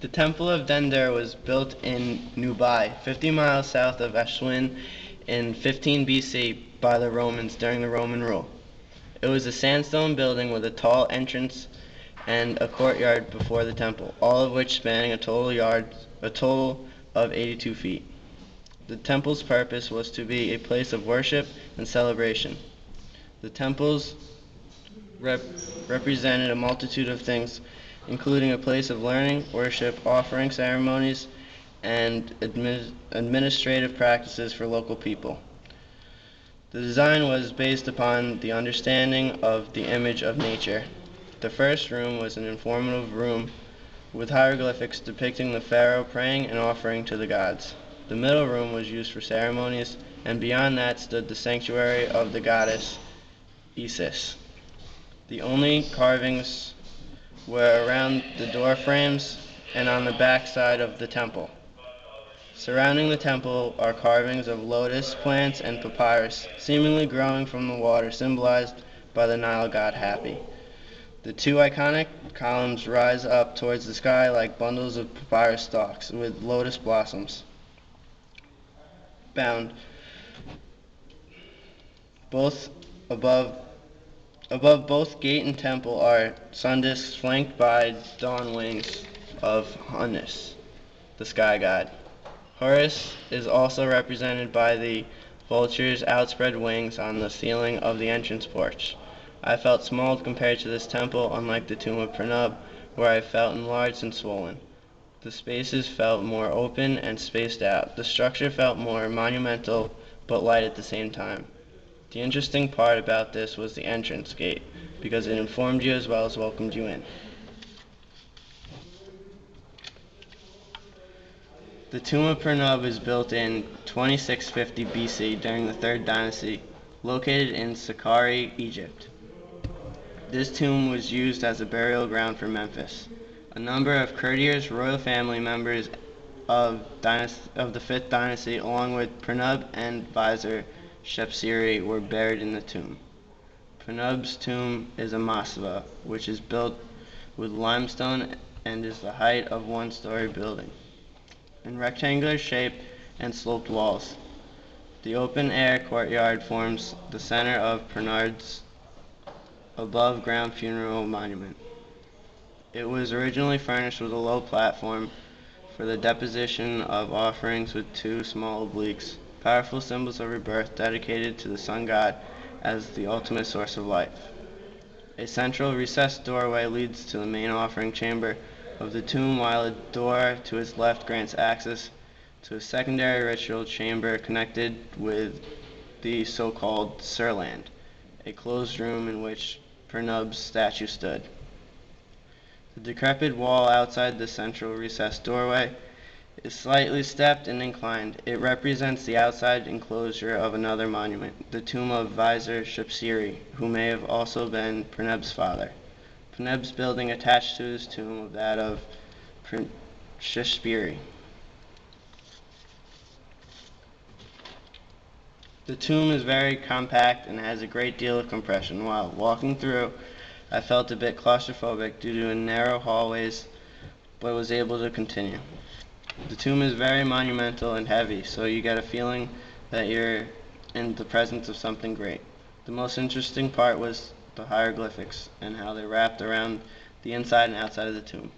The Temple of Dendur was built in Nubai, 50 miles south of Ashwin, in 15 BC by the Romans during the Roman rule. It was a sandstone building with a tall entrance and a courtyard before the temple, all of which spanning a total of 82 feet. The temple's purpose was to be a place of worship and celebration. The temples represented a multitude of things, including a place of learning, worship, offering ceremonies, and administrative practices for local people. The design was based upon the understanding of the image of nature. The first room was an informative room with hieroglyphics depicting the pharaoh praying and offering to the gods. The middle room was used for ceremonies, and beyond that stood the sanctuary of the goddess Isis. The only carvings were around the door frames and on the back side of the temple. Surrounding the temple are carvings of lotus plants and papyrus, seemingly growing from the water, symbolized by the Nile god Hapi. The two iconic columns rise up towards the sky like bundles of papyrus stalks with lotus blossoms bound both above both gate and temple are sun discs flanked by dawn wings of Horus, the sky god. Horus is also represented by the vulture's outspread wings on the ceiling of the entrance porch. I felt small compared to this temple, unlike the tomb of Perneb, where I felt enlarged and swollen. The spaces felt more open and spaced out. The structure felt more monumental, but light at the same time. The interesting part about this was the entrance gate, because it informed you as well as welcomed you in. The tomb of Perneb is built in 2650 BC during the Third Dynasty, located in Saqqara, Egypt. This tomb was used as a burial ground for Memphis. A number of courtiers, royal family members of the Fifth Dynasty, along with Perneb and Vizier Shepsiri, were buried in the tomb. Perneb's tomb is a mastaba, which is built with limestone and is the height of one-story building, in rectangular shape and sloped walls. The open-air courtyard forms the center of Perneb's above-ground funeral monument. It was originally furnished with a low platform for the deposition of offerings with two small obliques, powerful symbols of rebirth dedicated to the sun god as the ultimate source of life. A central recessed doorway leads to the main offering chamber of the tomb, while a door to its left grants access to a secondary ritual chamber connected with the so-called Surland, a closed room in which Perneb's statue stood. The decrepit wall outside the central recessed doorway is slightly stepped and inclined. It represents the outside enclosure of another monument, the tomb of Vizier Shepsiri, who may have also been Perneb's father. Perneb's building attached to his tomb of that of Shepsiri. The tomb is very compact and has a great deal of compression. While walking through, I felt a bit claustrophobic due to narrow hallways, but was able to continue. The tomb is very monumental and heavy, so you get a feeling that you're in the presence of something great. The most interesting part was the hieroglyphics and how they wrapped around the inside and outside of the tomb.